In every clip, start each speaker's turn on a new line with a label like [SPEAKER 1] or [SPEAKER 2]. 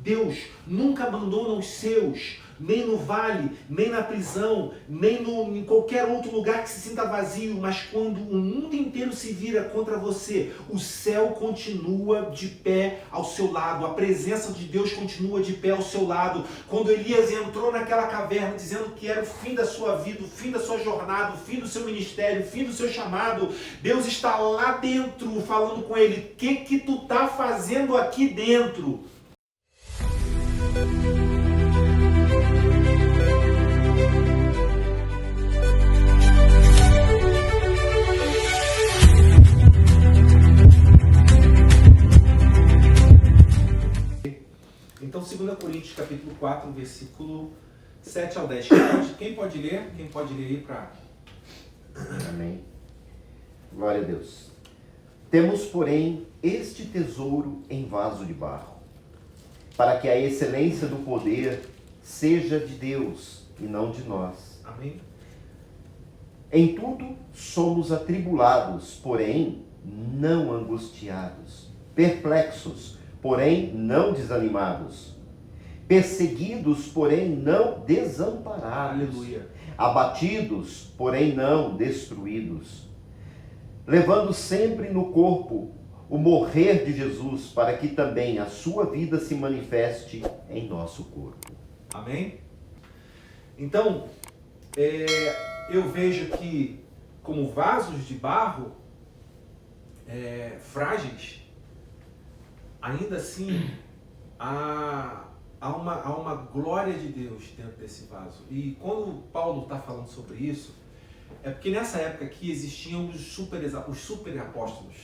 [SPEAKER 1] Deus nunca abandona os seus, nem no vale, nem na prisão, nem em qualquer outro lugar que se sinta vazio, mas quando o mundo inteiro se vira contra você, o céu continua de pé ao seu lado, a presença de Deus continua de pé ao seu lado. Quando Elias entrou naquela caverna dizendo que era o fim da sua vida, o fim da sua jornada, o fim do seu ministério, o fim do seu chamado, Deus está lá dentro falando com ele: o que tu tá fazendo aqui dentro? Então, 2 Coríntios, capítulo 4, versículo 7 ao 10. Quem pode ler? Quem pode ler aí para...
[SPEAKER 2] Amém. Glória a Deus. Temos, porém, este tesouro em vaso de barro, para que a excelência do poder seja de Deus e não de nós.
[SPEAKER 1] Amém.
[SPEAKER 2] Em tudo somos atribulados, porém não angustiados, perplexos, porém não desanimados, perseguidos, porém não desamparados,
[SPEAKER 1] Aleluia.
[SPEAKER 2] Abatidos, porém não destruídos, levando sempre no corpo o morrer de Jesus, para que também a sua vida se manifeste em nosso corpo.
[SPEAKER 1] Amém? Então, eu vejo que como vasos de barro frágeis, ainda assim há uma glória de Deus dentro desse vaso. E quando Paulo está falando sobre isso, é porque nessa época aqui existiam os super apóstolos,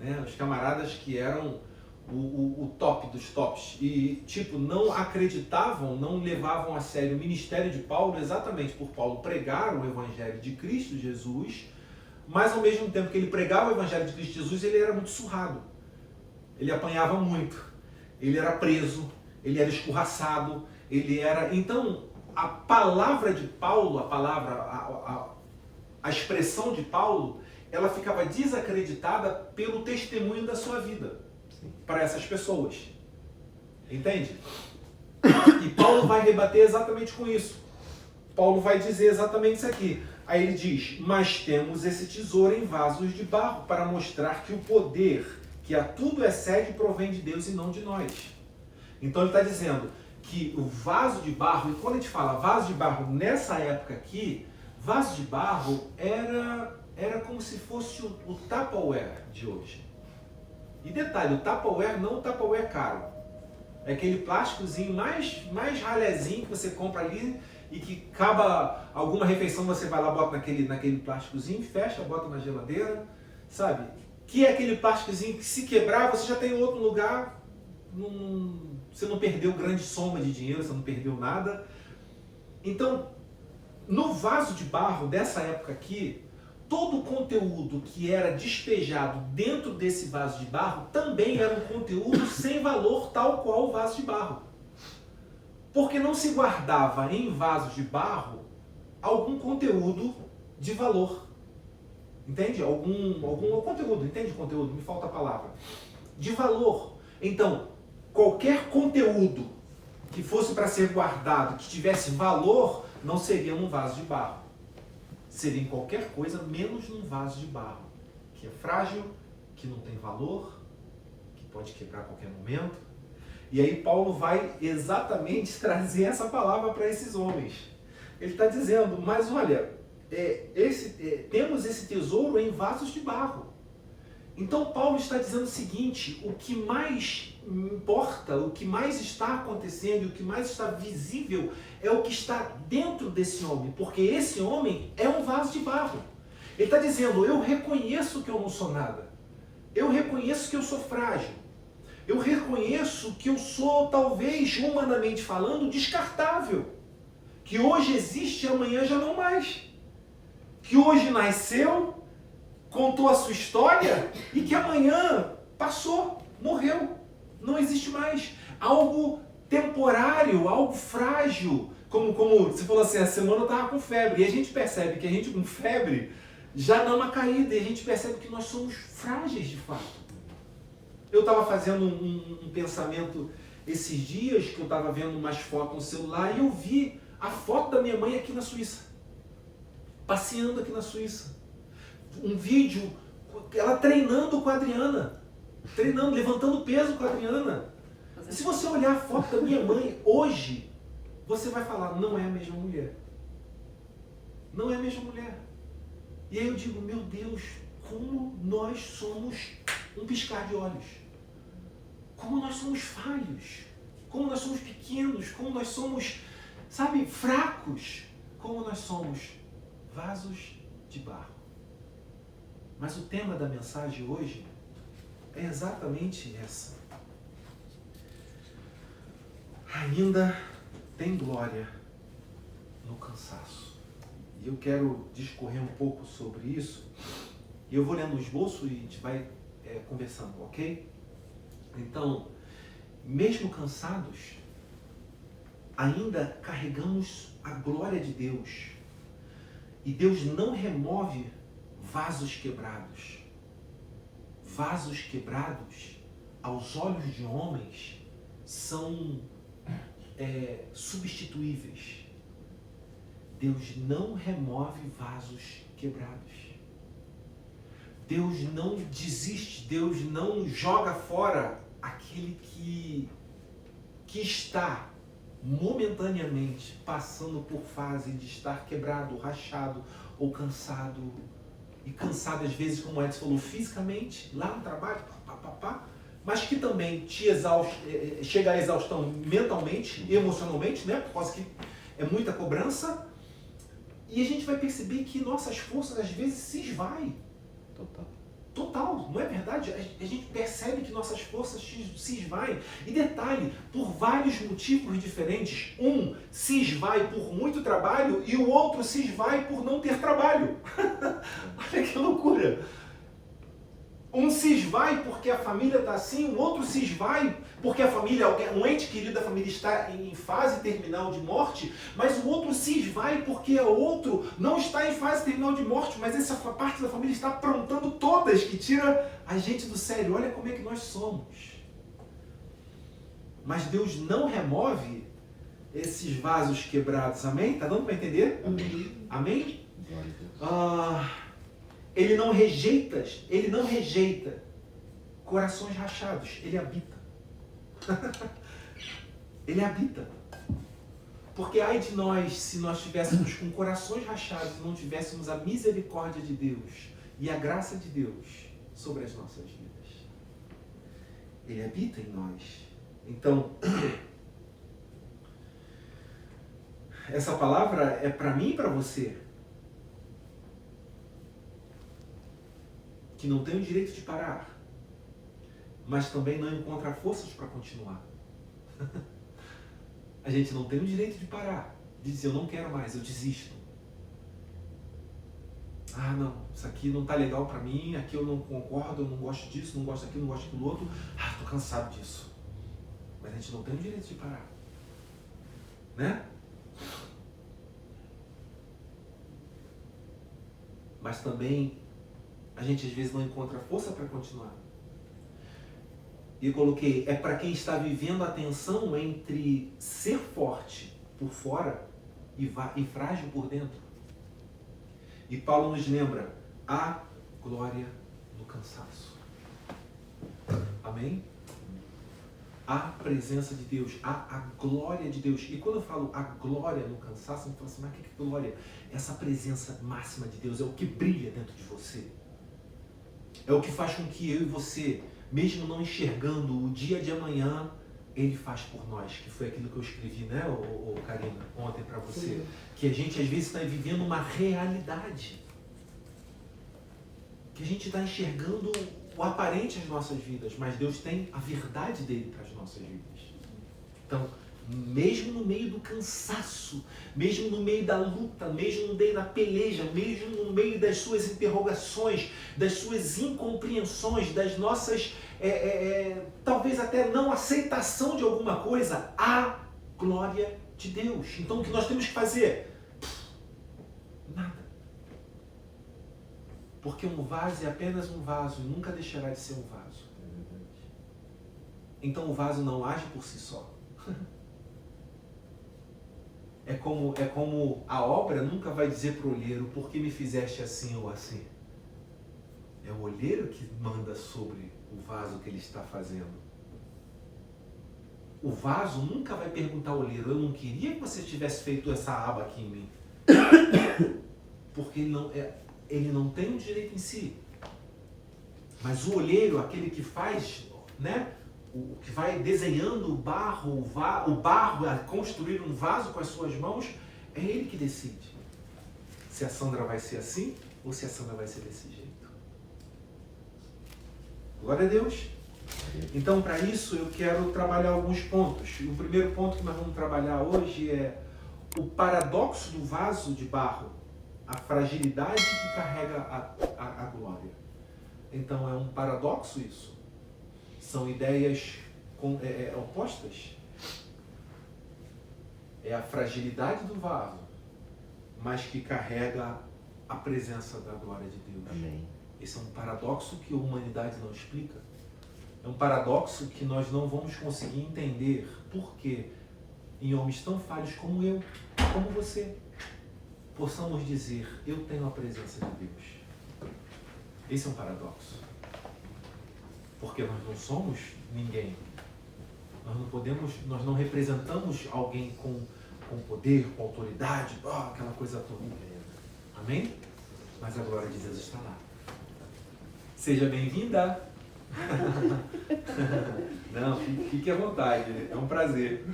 [SPEAKER 1] né? Os camaradas que eram o top dos tops e não acreditavam, não levavam a sério o ministério de Paulo, exatamente por Paulo pregar o evangelho de Cristo Jesus, mas ao mesmo tempo que ele pregava o evangelho de Cristo Jesus, ele era muito surrado, ele apanhava muito, ele era preso, ele era escorraçado, então a palavra de Paulo, a expressão de Paulo, ela ficava desacreditada pelo testemunho da sua vida para essas pessoas. Entende? E Paulo vai rebater exatamente com isso. Paulo vai dizer exatamente isso aqui. Aí ele diz: mas temos esse tesouro em vasos de barro para mostrar que o poder que a tudo excede provém de Deus e não de nós. Então ele está dizendo que o vaso de barro, e quando a gente fala vaso de barro nessa época aqui, vaso de barro era como se fosse o Tupperware de hoje. E detalhe, o Tupperware não o Tupperware caro. É aquele plásticozinho mais ralezinho que você compra ali e que acaba alguma refeição, você vai lá, bota naquele plásticozinho, fecha, bota na geladeira, sabe? Que é aquele plásticozinho que se quebrar, você já tem em outro lugar, você não perdeu grande soma de dinheiro, você não perdeu nada. Então, no vaso de barro dessa época aqui, todo o conteúdo que era despejado dentro desse vaso de barro também era um conteúdo sem valor, tal qual o vaso de barro. Porque não se guardava em vasos de barro algum conteúdo de valor. Entende? Algum conteúdo, entende conteúdo? Me falta a palavra. De valor. Então, qualquer conteúdo que fosse para ser guardado, que tivesse valor, não seria num vaso de barro. Seria em qualquer coisa, menos num vaso de barro, que é frágil, que não tem valor, que pode quebrar a qualquer momento. E aí Paulo vai exatamente trazer essa palavra para esses homens. Ele está dizendo: mas olha, temos esse tesouro em vasos de barro. Então Paulo está dizendo o seguinte: o que mais importa, o que mais está acontecendo, o que mais está visível é o que está dentro desse homem, porque esse homem é um vaso de barro. Ele está dizendo: eu reconheço que eu não sou nada, eu reconheço que eu sou frágil, eu reconheço que eu sou, talvez, humanamente falando, descartável, que hoje existe e amanhã já não mais, que hoje nasceu, contou a sua história e que amanhã passou, morreu, não existe mais. Algo temporário, algo frágil. Como você falou assim, a semana eu estava com febre. E a gente percebe que a gente com febre já dá uma caída. E a gente percebe que nós somos frágeis de fato. Eu estava fazendo um pensamento esses dias que eu estava vendo umas fotos no celular e eu vi a foto da minha mãe aqui na Suíça. Passeando aqui na Suíça. Um vídeo, ela treinando com a Adriana. Treinando, levantando peso com a Adriana. E se você olhar a foto da minha mãe hoje, você vai falar, não é a mesma mulher. Não é a mesma mulher. E aí eu digo, meu Deus, como nós somos um piscar de olhos. Como nós somos falhos. Como nós somos pequenos. Como nós somos, sabe, fracos. Como nós somos vasos de barro. Mas o tema da mensagem hoje é exatamente essa. Ainda tem glória no cansaço. E eu quero discorrer um pouco sobre isso. E eu vou lendo o esboço e a gente vai conversando, ok? Então, mesmo cansados, ainda carregamos a glória de Deus. E Deus não remove vasos quebrados. Vasos quebrados, aos olhos de homens, são substituíveis. Deus não remove vasos quebrados. Deus não desiste, Deus não joga fora aquele que está momentaneamente passando por fase de estar quebrado, rachado ou cansado. E cansado às vezes, como o Edson falou, fisicamente, lá no trabalho, mas que também te chega à exaustão mentalmente e emocionalmente, né? Por causa que é muita cobrança. E a gente vai perceber que nossas forças às vezes se esvaem. Total, não é verdade? A gente percebe que nossas forças se esvaem. E detalhe, por vários motivos diferentes. Um se esvai por muito trabalho e o outro se esvai por não ter trabalho. Olha que loucura! Um se esvai porque a família está assim, o outro se esvai porque a família, um ente querido da família está em fase terminal de morte, mas o outro se esvai porque o outro não está em fase terminal de morte, mas essa parte da família está aprontando todas, que tira a gente do sério. Olha como é que nós somos. Mas Deus não remove esses vasos quebrados, amém? Tá dando para entender? Amém? Ele não rejeita corações rachados, ele habita. Ele habita. Porque ai de nós, se nós estivéssemos com corações rachados e não tivéssemos a misericórdia de Deus e a graça de Deus sobre as nossas vidas. Ele habita em nós. Então, essa palavra é para mim e para você. Que não tem o direito de parar, mas também não encontra forças para continuar. A gente não tem o direito de parar, de dizer eu não quero mais, eu desisto. Ah não, isso aqui não está legal para mim, aqui eu não concordo, eu não gosto disso, não gosto daquilo, não gosto daquilo outro. Ah, estou cansado disso. Mas a gente não tem o direito de parar. Né? Mas também a gente às vezes não encontra força para continuar. E eu coloquei, é para quem está vivendo a tensão entre ser forte por fora e frágil por dentro. E Paulo nos lembra, a glória no cansaço. Amém? A presença de Deus, a glória de Deus. E quando eu falo a glória no cansaço, eu falo assim, mas que glória? Essa presença máxima de Deus é o que brilha dentro de você. É o que faz com que eu e você, mesmo não enxergando o dia de amanhã, Ele faz por nós, que foi aquilo que eu escrevi, né, Karina, ontem para você. Sim. Que a gente às vezes está vivendo uma realidade. Que a gente está enxergando o aparente das nossas vidas, mas Deus tem a verdade dele para as nossas vidas. Então, mesmo no meio do cansaço, mesmo no meio da luta, mesmo no meio da peleja, mesmo no meio das suas interrogações, das suas incompreensões, das nossas, talvez até não aceitação de alguma coisa, há glória de Deus. Então o que nós temos que fazer? Nada. Porque um vaso é apenas um vaso e nunca deixará de ser um vaso. então o vaso não age por si só. É como a obra nunca vai dizer para o olheiro, por que me fizeste assim ou assim? É o olheiro que manda sobre o vaso que ele está fazendo. O vaso nunca vai perguntar ao olheiro, eu não queria que você tivesse feito essa aba aqui em mim. Porque ele não tem o direito em si. Mas o olheiro, aquele que faz, né, o que vai desenhando o barro a construir um vaso com as suas mãos, é ele que decide se a Sandra vai ser assim ou se a Sandra vai ser desse jeito. Glória a Deus. Então, para isso, eu quero trabalhar alguns pontos. O primeiro ponto que nós vamos trabalhar hoje é o paradoxo do vaso de barro, a fragilidade que carrega a glória. Então, é um paradoxo isso. São ideias opostas. É a fragilidade do vaso, mas que carrega a presença da glória de Deus.
[SPEAKER 2] Amém.
[SPEAKER 1] Esse é um paradoxo que a humanidade não explica. É um paradoxo que nós não vamos conseguir entender porque em homens tão falhos como eu, como você, possamos dizer, eu tenho a presença de Deus. Esse é um paradoxo. Porque nós não somos ninguém. Nós não representamos alguém com poder, com autoridade, aquela coisa toda. Amém? Mas a glória de Deus está lá. Seja bem-vinda. Não, fique à vontade, é um prazer.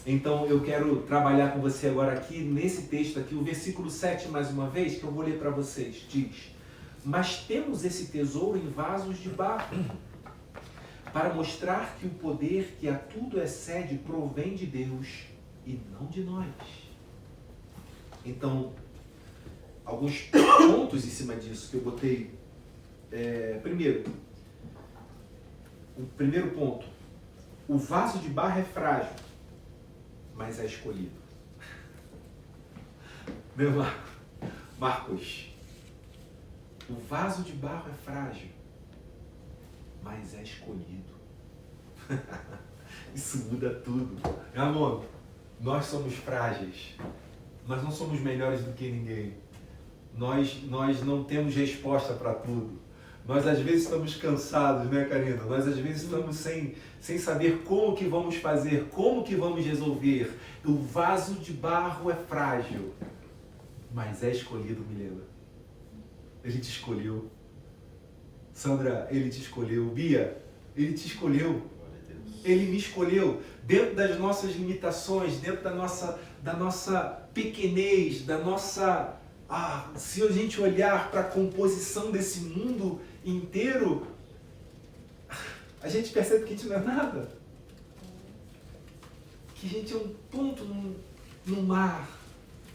[SPEAKER 1] Então eu quero trabalhar com você agora aqui, nesse texto aqui, o versículo 7 mais uma vez, que eu vou ler para vocês, diz: mas temos esse tesouro em vasos de barro, para mostrar que o poder que a tudo excede provém de Deus e não de nós. Então, alguns pontos em cima disso que eu botei. Primeiro, o primeiro ponto, o vaso de barro é frágil, mas é escolhido. Meu Marcos, o vaso de barro é frágil, mas é escolhido. Isso muda tudo. Meu amor, nós somos frágeis, nós não somos melhores do que ninguém, nós não temos resposta para tudo. Nós às vezes estamos cansados, né, Karina? Nós às vezes estamos sem saber como que vamos fazer, como que vamos resolver. O vaso de barro é frágil, mas é escolhido, Milena. Ele te escolheu. Sandra, ele te escolheu. Bia, ele te escolheu. Ele me escolheu. Dentro das nossas limitações, dentro da nossa pequenez, da nossa... se a gente olhar para a composição desse mundo inteiro, a gente percebe que a gente não é nada. Que a gente é um ponto no mar,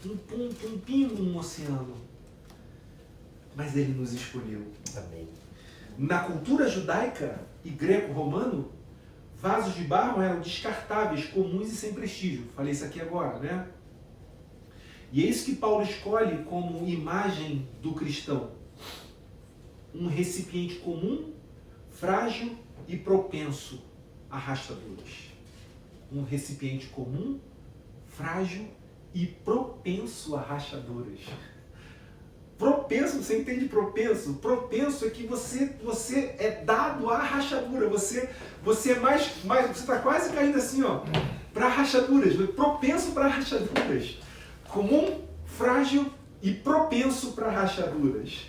[SPEAKER 1] um pingo no oceano. Mas ele nos escolheu.
[SPEAKER 2] Amém.
[SPEAKER 1] Na cultura judaica e greco-romano, vasos de barro eram descartáveis, comuns e sem prestígio. Falei isso aqui agora, né? E é isso que Paulo escolhe como imagem do cristão. Um recipiente comum, frágil e propenso a rachaduras. Um recipiente comum, frágil e propenso a rachaduras. Propenso, você entende propenso? Propenso é que você é dado à rachadura. Você é mais você está quase caindo assim, para rachaduras. Propenso para rachaduras. Comum, frágil e propenso para rachaduras.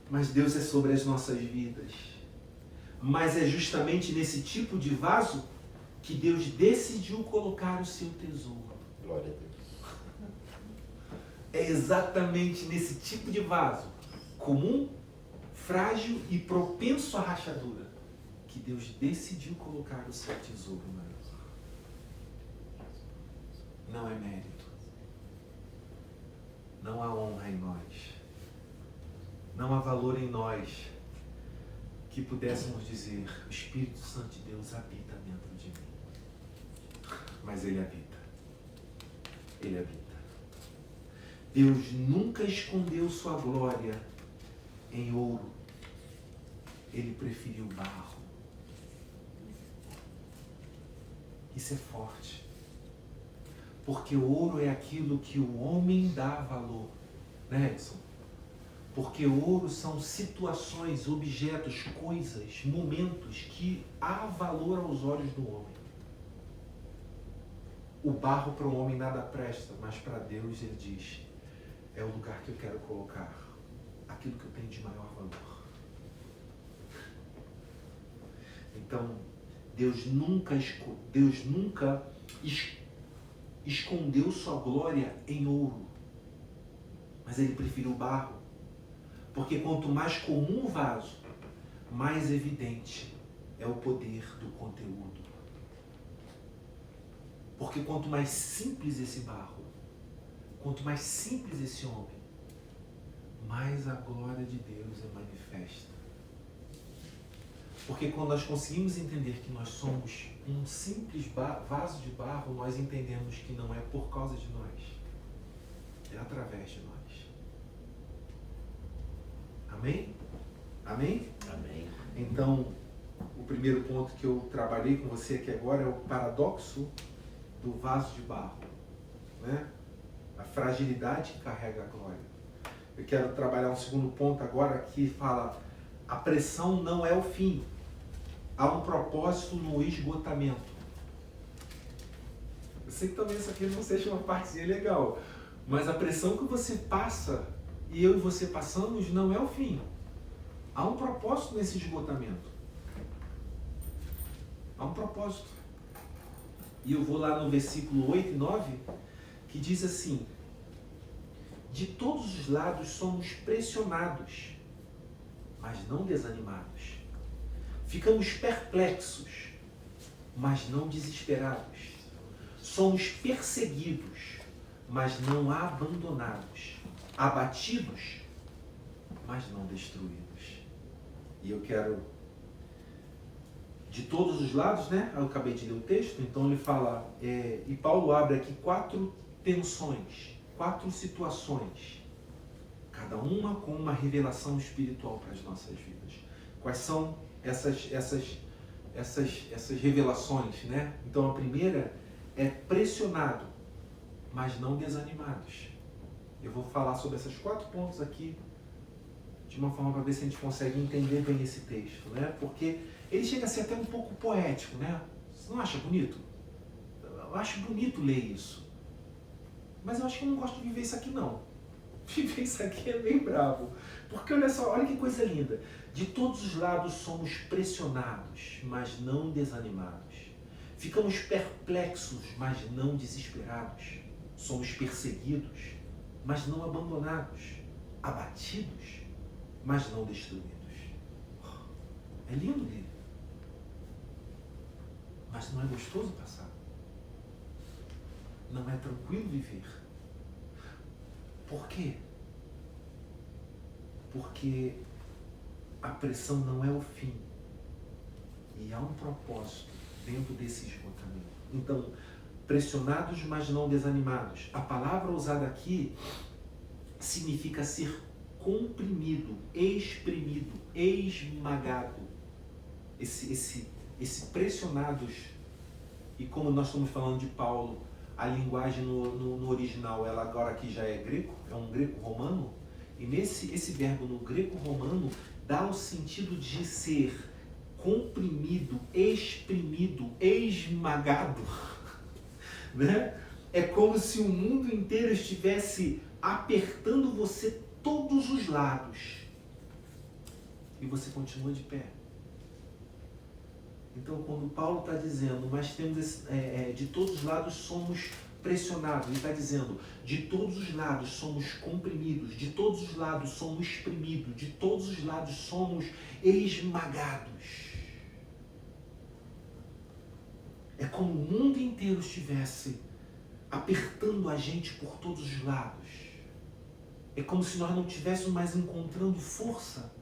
[SPEAKER 1] Mas Deus é sobre as nossas vidas. Mas é justamente nesse tipo de vaso que Deus decidiu colocar o seu tesouro.
[SPEAKER 2] Glória a Deus.
[SPEAKER 1] É exatamente nesse tipo de vaso, comum, frágil e propenso à rachadura, que Deus decidiu colocar o seu tesouro, não é mérito. Não há honra em nós. Não há valor em nós que pudéssemos dizer, o Espírito Santo de Deus habita dentro de mim. Mas Ele habita. Ele habita. Deus nunca escondeu sua glória em ouro, ele preferiu o barro. Isso é forte. Porque ouro é aquilo que o homem dá valor. Né, Edson? Porque ouro são situações, objetos, coisas, momentos que há valor aos olhos do homem. O barro para o homem nada presta, mas para Deus ele diz, é o lugar que eu quero colocar aquilo que eu tenho de maior valor. Então, Deus nunca escondeu sua glória em ouro, mas ele preferiu o barro, porque quanto mais comum o vaso, mais evidente é o poder do conteúdo. Porque quanto mais simples esse barro, quanto mais simples esse homem, mais a glória de Deus é manifesta. Porque quando nós conseguimos entender que nós somos um simples vaso de barro, nós entendemos que não é por causa de nós, é através de nós. Amém? Amém?
[SPEAKER 2] Amém.
[SPEAKER 1] Então, o primeiro ponto que eu trabalhei com você aqui agora é o paradoxo do vaso de barro, né? A fragilidade que carrega a glória. Eu quero trabalhar um segundo ponto agora que fala: a pressão não é o fim, há um propósito no esgotamento. Eu sei que talvez isso aqui não seja uma partezinha legal, mas a pressão que você passa e eu e você passamos não é o fim. Há um propósito nesse esgotamento. Há um propósito. E eu vou lá no versículo 8 e 9, que diz assim: de todos os lados somos pressionados, mas não desanimados. Ficamos perplexos, mas não desesperados. Somos perseguidos, mas não abandonados. Abatidos, mas não destruídos. E eu quero, de todos os lados, né? Eu acabei de ler o texto, então ele fala, e Paulo abre aqui 4 tensões, 4 situações, cada uma com uma revelação espiritual para as nossas vidas. Quais são essas revelações, né? Então a primeira é pressionado, mas não desanimados. Eu vou falar sobre esses 4 pontos aqui de uma forma para ver se a gente consegue entender bem esse texto, né? Porque ele chega a ser até um pouco poético, né? Você não acha bonito? Eu acho bonito ler isso. Mas eu acho que eu não gosto de viver isso aqui, não. Viver isso aqui é bem bravo. Porque olha só, olha que coisa linda. De todos os lados somos pressionados, mas não desanimados. Ficamos perplexos, mas não desesperados. Somos perseguidos, mas não abandonados. Abatidos, mas não destruídos. É lindo ler. Mas não é gostoso passar. Não é tranquilo viver. Por quê? Porque a pressão não é o fim. E há um propósito dentro desse esgotamento. Então, pressionados, mas não desanimados. A palavra usada aqui significa ser comprimido, exprimido, esmagado. Esse pressionados, e como nós estamos falando de Paulo, a linguagem no original, ela agora aqui já é grego, é um greco-romano, e esse verbo no greco-romano dá o sentido de ser comprimido, exprimido, esmagado, né? É como se o mundo inteiro estivesse apertando você todos os lados e você continua de pé. Então, quando Paulo está dizendo, mas temos de todos os lados somos pressionados, ele está dizendo, de todos os lados somos comprimidos, de todos os lados somos exprimidos, de todos os lados somos esmagados. É como o mundo inteiro estivesse apertando a gente por todos os lados. É como se nós não estivéssemos mais encontrando força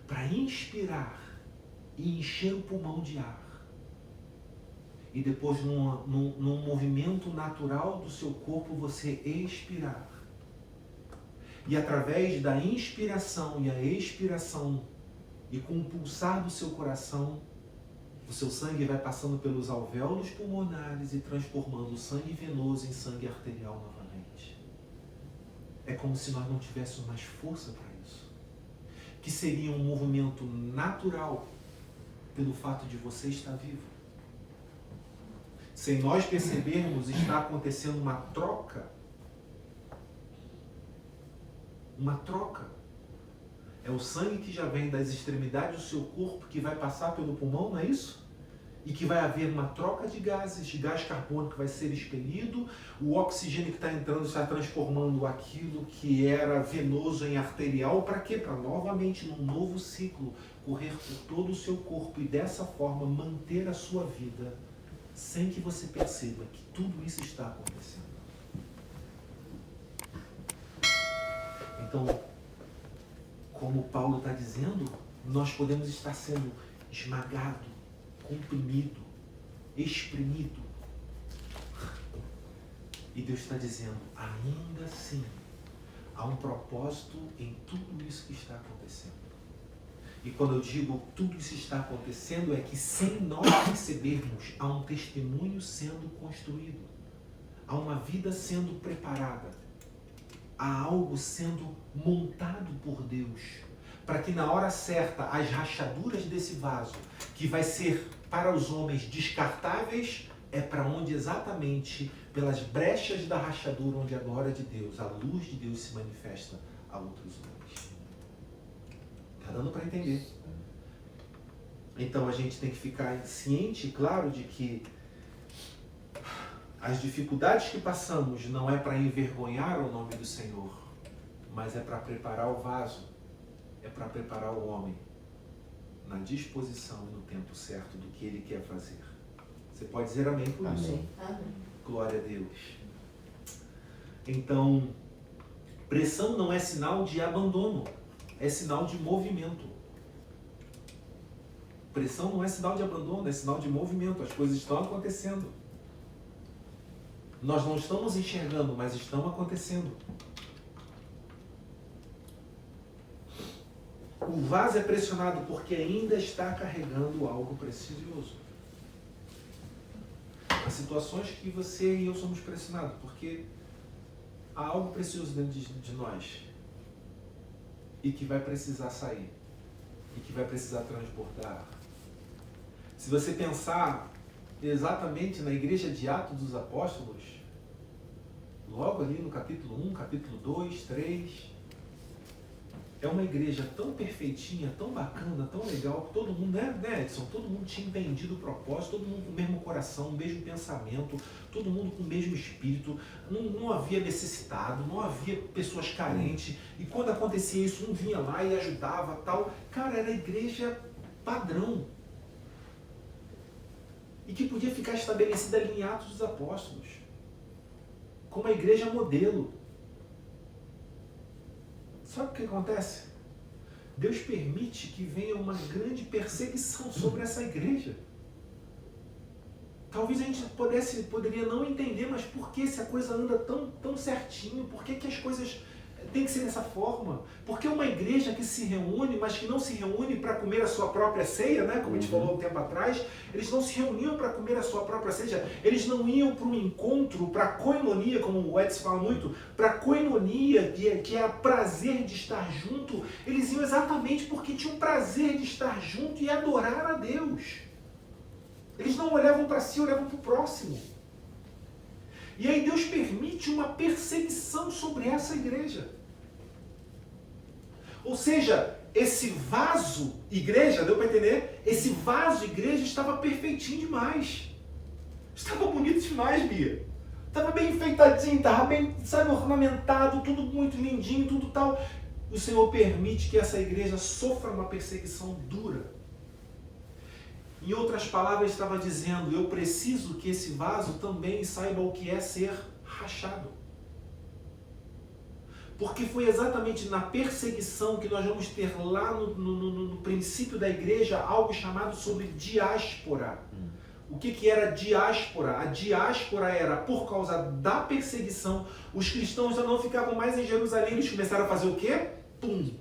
[SPEAKER 1] para inspirar e encher o pulmão de ar. E depois, num movimento natural do seu corpo, você expirar. E através da inspiração e a expiração, e com o pulsar do seu coração, o seu sangue vai passando pelos alvéolos pulmonares e transformando o sangue venoso em sangue arterial novamente. É como se nós não tivéssemos mais força para isso. Que seria um movimento natural pelo fato de você estar vivo. Sem nós percebermos, está acontecendo uma troca. Uma troca. É o sangue que já vem das extremidades do seu corpo que vai passar pelo pulmão, não é isso? E que vai haver uma troca de gases, de gás carbônico vai ser expelido, o oxigênio que está entrando está transformando aquilo que era venoso em arterial, para quê? Para novamente, num novo ciclo, correr por todo o seu corpo e dessa forma manter a sua vida, sem que você perceba que tudo isso está acontecendo. Então, como Paulo está dizendo, nós podemos estar sendo esmagado, comprimido, exprimido. E Deus está dizendo, ainda assim, há um propósito em tudo isso que está acontecendo. E quando eu digo tudo isso está acontecendo, é que sem nós percebermos, há um testemunho sendo construído. Há uma vida sendo preparada. Há algo sendo montado por Deus, para que na hora certa as rachaduras desse vaso, que vai ser para os homens descartáveis, é para onde exatamente, pelas brechas da rachadura, onde a glória de Deus, a luz de Deus se manifesta a outros homens. Está dando para entender? Então a gente tem que ficar ciente, claro, de que as dificuldades que passamos não é para envergonhar o nome do Senhor, mas é para preparar o vaso, é para preparar o homem na disposição e no tempo certo do que ele quer fazer. Você pode dizer amém por isso?
[SPEAKER 3] Amém.
[SPEAKER 1] Glória a Deus. Então, pressão não é sinal de abandono, é sinal de movimento. Pressão não é sinal de abandono, é sinal de movimento. As coisas estão acontecendo. Nós não estamos enxergando, mas estão acontecendo. O vaso é pressionado porque ainda está carregando algo precioso. Há situações que você e eu somos pressionados, porque há algo precioso dentro de nós e que vai precisar sair e que vai precisar transbordar. Se você pensar exatamente na igreja de Atos dos Apóstolos, logo ali no capítulo 1, capítulo 2, 3, é uma igreja tão perfeitinha, tão bacana, tão legal, que todo mundo, né, Edson? Todo mundo tinha entendido o propósito, todo mundo com o mesmo coração, o mesmo pensamento, todo mundo com o mesmo espírito, não havia necessitado, não havia pessoas carentes, e quando acontecia isso, um vinha lá e ajudava, tal. Cara, era a igreja padrão, e que podia ficar estabelecida ali em Atos dos Apóstolos, como a igreja modelo. Sabe o que acontece? Deus permite que venha uma grande perseguição sobre essa igreja. Talvez a gente poderia não entender, mas por que se a coisa anda tão certinho? Por que as coisas têm que ser dessa forma? Porque uma igreja que se reúne, mas que não se reúne para comer a sua própria ceia, né? Como a gente falou um tempo atrás, eles não se reuniam para comer a sua própria ceia, eles não iam para um encontro, para a koinonia, como o Edson fala muito, para a koinonia, que é o prazer de estar junto. Eles iam exatamente porque tinham prazer de estar junto e adorar a Deus. Eles não olhavam para si, olhavam para o próximo. E aí Deus permite uma perseguição sobre essa igreja. Ou seja, esse vaso igreja, deu para entender? Esse vaso igreja estava perfeitinho demais. Estava bonito demais, Bia. Estava bem enfeitadinho, estava bem, sabe, ornamentado, tudo muito lindinho, tudo tal. O Senhor permite que essa igreja sofra uma perseguição dura. Em outras palavras, estava dizendo, eu preciso que esse vaso também saiba o que é ser rachado. Porque foi exatamente na perseguição que nós vamos ter lá no princípio da igreja algo chamado sobre diáspora. O que era diáspora? A diáspora era, por causa da perseguição, os cristãos já não ficavam mais em Jerusalém, eles começaram a fazer o quê? Pum!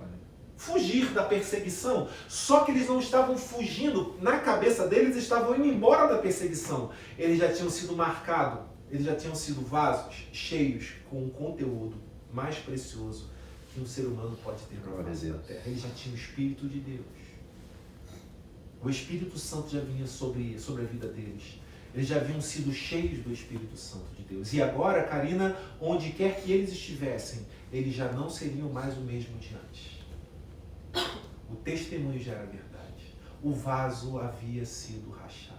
[SPEAKER 1] fugir da perseguição. Só que eles não estavam fugindo, na cabeça deles estavam indo embora da perseguição. Eles já tinham sido marcados, eles já tinham sido vasos cheios com um conteúdo mais precioso que um ser humano pode ter na face da terra. Eles já tinham o Espírito de Deus. O Espírito Santo já vinha sobre a vida deles. Eles já haviam sido cheios do Espírito Santo de Deus. E agora, Karina, onde quer que eles estivessem, eles já não seriam mais o mesmo de antes. O testemunho já era verdade. O vaso havia sido rachado.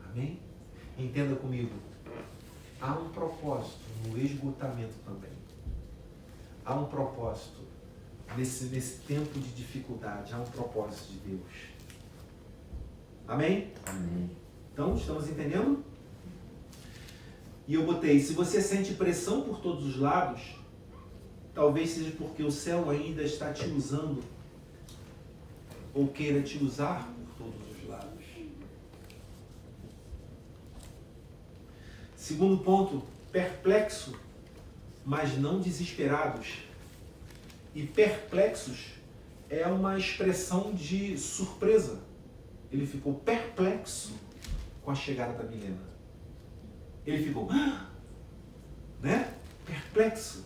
[SPEAKER 1] Amém? Entenda comigo. Há um propósito no esgotamento também. Há um propósito nesse tempo de dificuldade. Há um propósito de Deus. Amém?
[SPEAKER 2] Amém.
[SPEAKER 1] Então, estamos entendendo? E eu botei, se você sente pressão por todos os lados, talvez seja porque o céu ainda está te usando ou queira te usar por todos os lados. Segundo ponto, perplexo, mas não desesperados. E perplexos é uma expressão de surpresa. Ele ficou perplexo com a chegada da Milena. Ele ficou, né? Perplexo.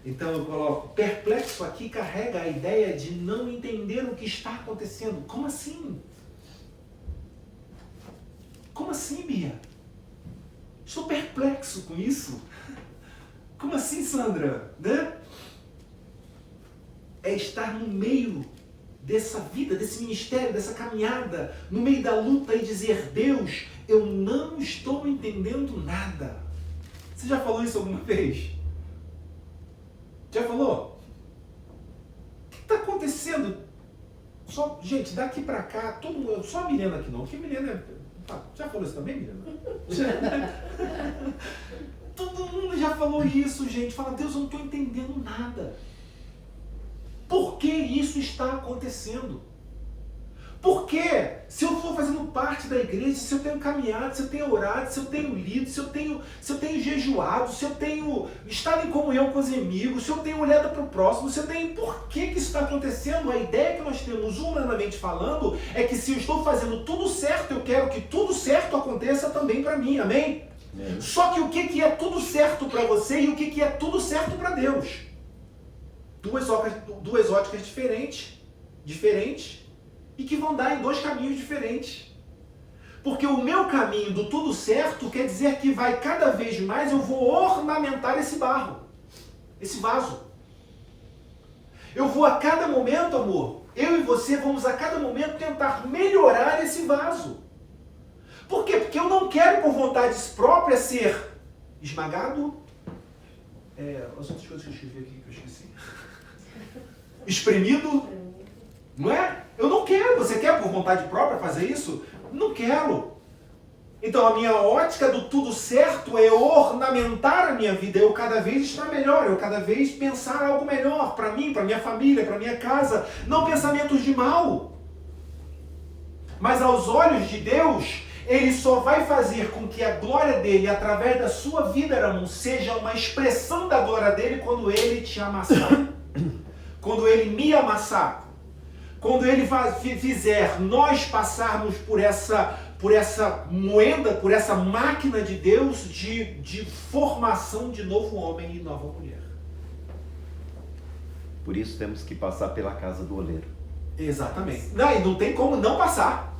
[SPEAKER 1] Então eu coloco, perplexo aqui carrega a ideia de não entender o que está acontecendo. Como assim? Como assim, Bia? Estou perplexo com isso. Como assim, Sandra? Né? É estar no meio dessa vida, desse ministério, dessa caminhada, no meio da luta e dizer, Deus, eu não estou entendendo nada. Você já falou isso alguma vez? Já falou? O que está acontecendo? Só, gente, daqui para cá, todo mundo, só a Milena aqui não, porque a Milena já falou isso também, Milena? Todo mundo já falou isso, gente. Fala, Deus, eu não estou entendendo nada. Por que isso está acontecendo? Por que, se eu estou fazendo parte da igreja, se eu tenho caminhado, se eu tenho orado, se eu tenho lido, se eu tenho jejuado, se eu tenho estado em comunhão com os amigos, se eu tenho olhado para o próximo, se eu tenho... Por que isso está acontecendo? A ideia que nós temos, humanamente falando, é que se eu estou fazendo tudo certo, eu quero que tudo certo aconteça também para mim, amém? Só que o que é tudo certo para você e o que é tudo certo para Deus? Duas óticas diferentes, e que vão dar em dois caminhos diferentes. Porque o meu caminho do tudo certo quer dizer que vai cada vez mais eu vou ornamentar esse barro, esse vaso. Eu vou a cada momento, amor, eu e você vamos a cada momento tentar melhorar esse vaso. Por quê? Porque eu não quero por vontade própria ser esmagado. As outras coisas que eu escrevi aqui que eu esqueci. Espremido, não é? Eu não quero. Você quer por vontade própria fazer isso? Não quero. Então a minha ótica do tudo certo é ornamentar a minha vida, eu cada vez estar melhor, eu cada vez pensar algo melhor para mim, para minha família, para minha casa, não pensamentos de mal. Mas aos olhos de Deus, Ele só vai fazer com que a glória dele, através da sua vida, Ramon, seja uma expressão da glória dele quando Ele te amassar. Quando Ele me amassar. Quando Ele fizer nós passarmos por essa moenda, por essa máquina de Deus de formação de novo homem e nova mulher.
[SPEAKER 2] Por isso temos que passar pela casa do oleiro.
[SPEAKER 1] Exatamente. E não tem como não passar.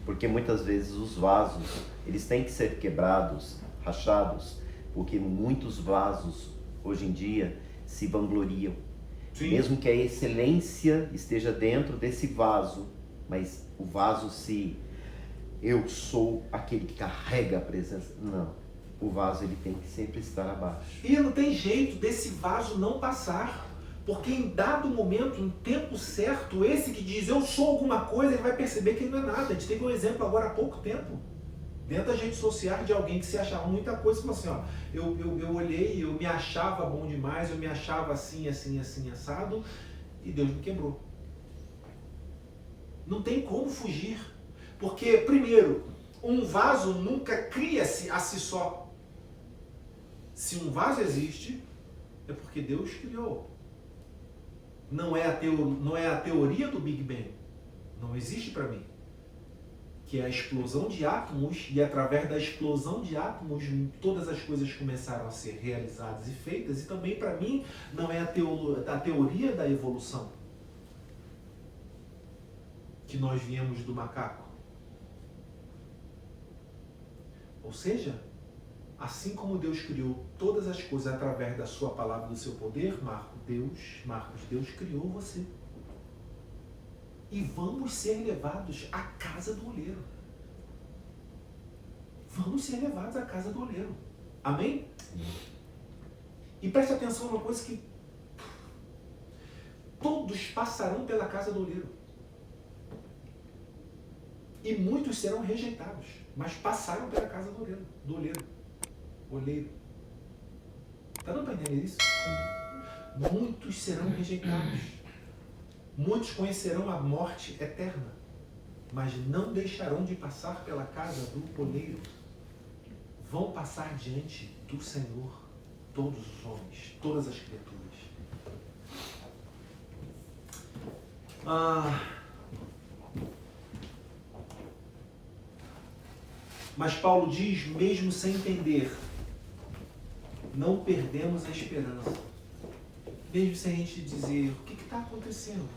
[SPEAKER 2] Porque muitas vezes os vasos, eles têm que ser quebrados, rachados, porque muitos vasos, hoje em dia, se vangloriam. Sim. Mesmo que a excelência esteja dentro desse vaso, mas o vaso eu sou aquele que carrega a presença. Não, o vaso ele tem que sempre estar abaixo.
[SPEAKER 1] E não tem jeito desse vaso não passar. Porque em dado momento, em tempo certo, esse que diz eu sou alguma coisa, ele vai perceber que ele não é nada. A gente teve um exemplo agora há pouco tempo, dentro das redes sociais, de alguém que se achava muita coisa e falou assim, ó, eu olhei, eu me achava bom demais, eu me achava assim, assim, assim, assado, e Deus me quebrou. Não tem como fugir. Porque, primeiro, um vaso nunca cria-se a si só. Se um vaso existe, é porque Deus criou. não é a teoria do Big Bang. Não existe para mim. Que é a explosão de átomos, e através da explosão de átomos todas as coisas começaram a ser realizadas e feitas, e também para mim não é a teoria da evolução, que nós viemos do macaco. Ou seja, assim como Deus criou todas as coisas através da sua palavra, do seu poder, Marcos, Deus criou você. E vamos ser levados à casa do oleiro. Vamos ser levados à casa do oleiro. Amém? E preste atenção numa coisa que todos passarão pela casa do oleiro. E muitos serão rejeitados, mas passaram pela casa do oleiro. Oleiro. Está dando para entender isso? Muitos serão rejeitados. Muitos conhecerão a morte eterna, mas não deixarão de passar pela casa do oleiro. Vão passar diante do Senhor todos os homens, todas as criaturas. Mas Paulo diz, mesmo sem entender, não perdemos a esperança. Mesmo sem a gente dizer, o que está acontecendo?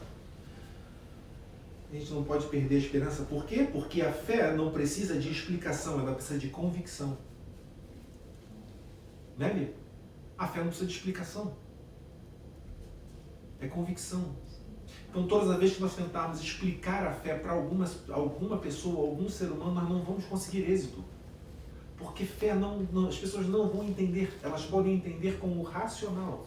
[SPEAKER 1] A gente não pode perder a esperança. Por quê? Porque a fé não precisa de explicação, ela precisa de convicção. Né, amigo? A fé não precisa de explicação. É convicção. Então, todas as vezes que nós tentarmos explicar a fé para alguma pessoa, algum ser humano, nós não vamos conseguir êxito. Porque fé as pessoas não vão entender. Elas podem entender como racional.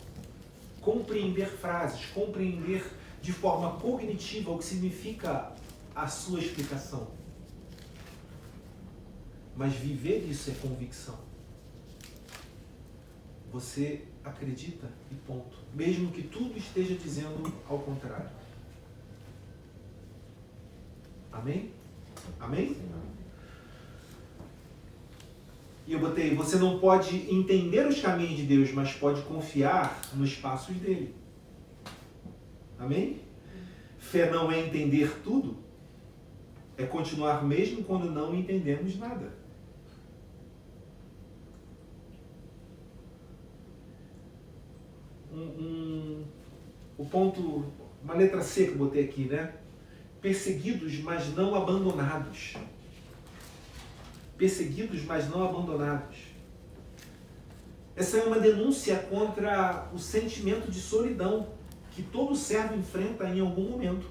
[SPEAKER 1] Compreender frases, compreender de forma cognitiva o que significa a sua explicação. Mas viver isso é convicção. Você acredita e ponto. Mesmo que tudo esteja dizendo ao contrário. Amém? Amém? E eu botei, você não pode entender os caminhos de Deus, mas pode confiar nos passos dele. Amém? Fé não é entender tudo, é continuar mesmo quando não entendemos nada. O ponto, uma letra C que eu botei aqui, né? Perseguidos, mas não abandonados. Perseguidos, mas não abandonados. Essa é uma denúncia contra o sentimento de solidão que todo servo enfrenta em algum momento.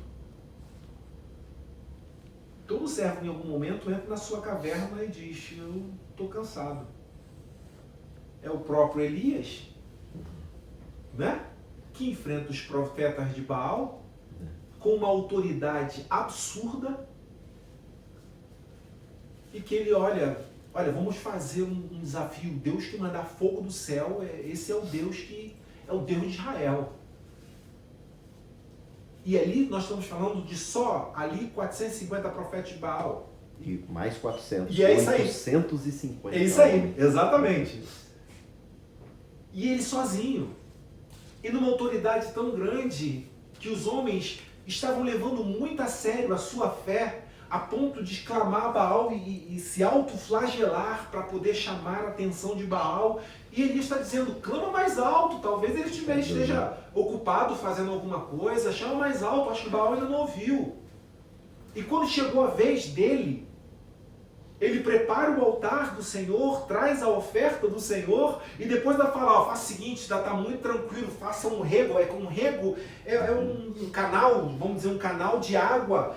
[SPEAKER 1] Todo servo em algum momento entra na sua caverna e diz, eu estou cansado. É o próprio Elias, né? Que enfrenta os profetas de Baal com uma autoridade absurda e que ele olha, vamos fazer um desafio. Deus que mandar fogo do céu, esse é o Deus que é o Deus de Israel. E ali nós estamos falando de só ali 450 profetas de Baal.
[SPEAKER 2] E mais 400.
[SPEAKER 1] E é isso aí.
[SPEAKER 2] 850.
[SPEAKER 1] É isso aí, exatamente. E ele sozinho. E numa autoridade tão grande que os homens estavam levando muito a sério a sua fé, a ponto de exclamar a Baal e se autoflagelar para poder chamar a atenção de Baal. E ele está dizendo, clama mais alto, talvez ele esteja ocupado fazendo alguma coisa, chama mais alto, acho que Baal ainda não ouviu. E quando chegou a vez dele, ele prepara o altar do Senhor, traz a oferta do Senhor, e depois ainda fala, faça o seguinte, está muito tranquilo, faça um rego. Um rego é um canal, vamos dizer, um canal de água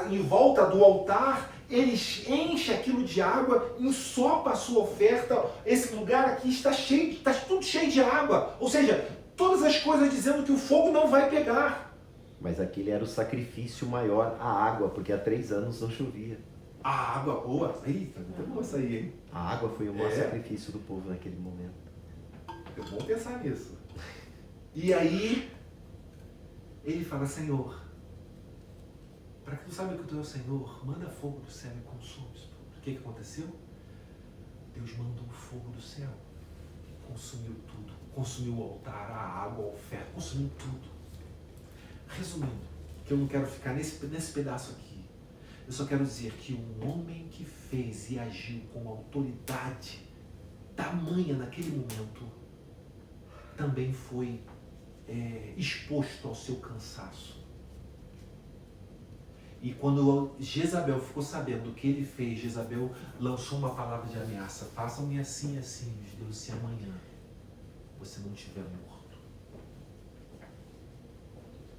[SPEAKER 1] em volta do altar. Ele enche aquilo de água, ensopa a sua oferta. Esse lugar aqui está cheio, está tudo cheio de água. Ou seja, todas as coisas dizendo que o fogo não vai pegar.
[SPEAKER 2] Mas aquele era o sacrifício maior, a água, porque há 3 anos não chovia.
[SPEAKER 1] A água boa? Eita, muito boa essa aí, hein?
[SPEAKER 2] A água foi o maior sacrifício do povo naquele momento.
[SPEAKER 1] É bom pensar nisso. E aí, ele fala, Senhor, para que tu saiba que tu é o Senhor, manda fogo do céu e consome isso tudo. O que aconteceu? Deus mandou o fogo do céu. Consumiu tudo. Consumiu o altar, a água, a oferta, consumiu tudo. Resumindo, que eu não quero ficar nesse pedaço aqui. Eu só quero dizer que um homem que fez e agiu com autoridade tamanha naquele momento também foi exposto ao seu cansaço. E quando Jezabel ficou sabendo do que ele fez, Jezabel lançou uma palavra de ameaça: façam-me assim e assim, os deuses, se amanhã você não estiver morto.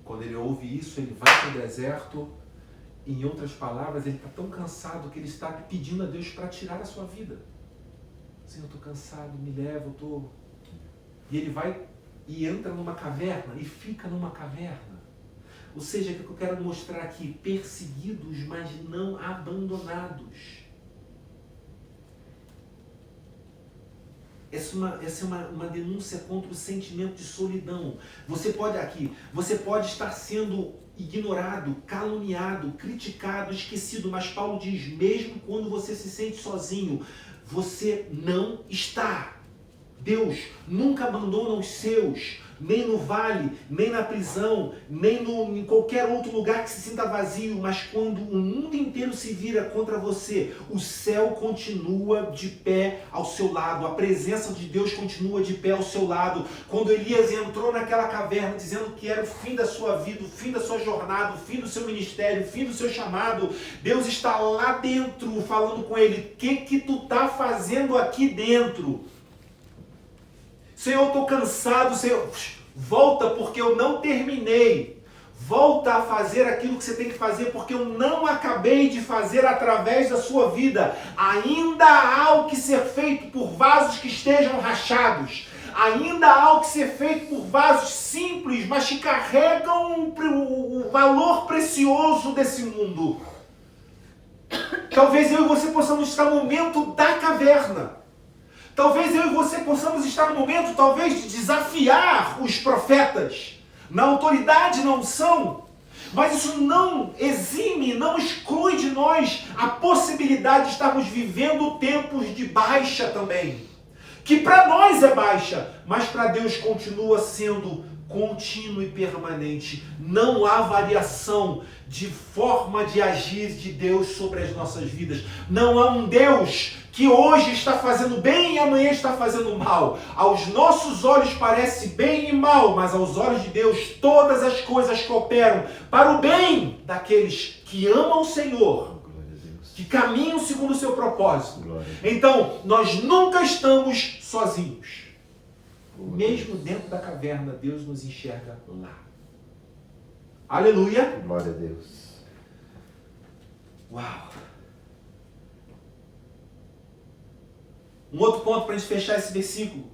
[SPEAKER 1] Quando ele ouve isso, ele vai para o deserto. Em outras palavras, ele está tão cansado que ele está pedindo a Deus para tirar a sua vida. Senhor, eu estou cansado, me leva, eu estou... E ele vai e entra numa caverna e fica numa caverna. Ou seja, o que eu quero mostrar aqui? Perseguidos, mas não abandonados. Essa é uma denúncia contra o sentimento de solidão. Você pode estar sendo ignorado, caluniado, criticado, esquecido, mas Paulo diz, mesmo quando você se sente sozinho, você não está. Deus nunca abandona os seus, nem no vale, nem na prisão, nem em qualquer outro lugar que se sinta vazio, mas quando o mundo inteiro se vira contra você, o céu continua de pé ao seu lado, a presença de Deus continua de pé ao seu lado. Quando Elias entrou naquela caverna dizendo que era o fim da sua vida, o fim da sua jornada, o fim do seu ministério, o fim do seu chamado, Deus está lá dentro falando com ele: o que tu está fazendo aqui dentro? Senhor, eu estou cansado, Senhor, volta porque eu não terminei. Volta a fazer aquilo que você tem que fazer, porque eu não acabei de fazer através da sua vida. Ainda há o que ser feito por vasos que estejam rachados. Ainda há o que ser feito por vasos simples, mas que carregam o valor precioso desse mundo. Talvez eu e você possamos estar no momento da caverna. Talvez eu e você possamos estar no momento, talvez, de desafiar os profetas na autoridade, na unção. Mas isso não exime, não exclui de nós a possibilidade de estarmos vivendo tempos de baixa também. Que para nós é baixa, mas para Deus continua sendo contínuo e permanente. Não há variação de forma de agir de Deus sobre as nossas vidas. Não há um Deus que hoje está fazendo bem e amanhã está fazendo mal. Aos nossos olhos parece bem e mal, mas aos olhos de Deus todas as coisas cooperam para o bem daqueles que amam o Senhor, que caminham segundo o seu propósito. Então, nós nunca estamos sozinhos. Mesmo dentro da caverna, Deus nos enxerga lá. Aleluia!
[SPEAKER 2] Glória a Deus.
[SPEAKER 1] Uau! Um outro ponto para a gente fechar esse versículo.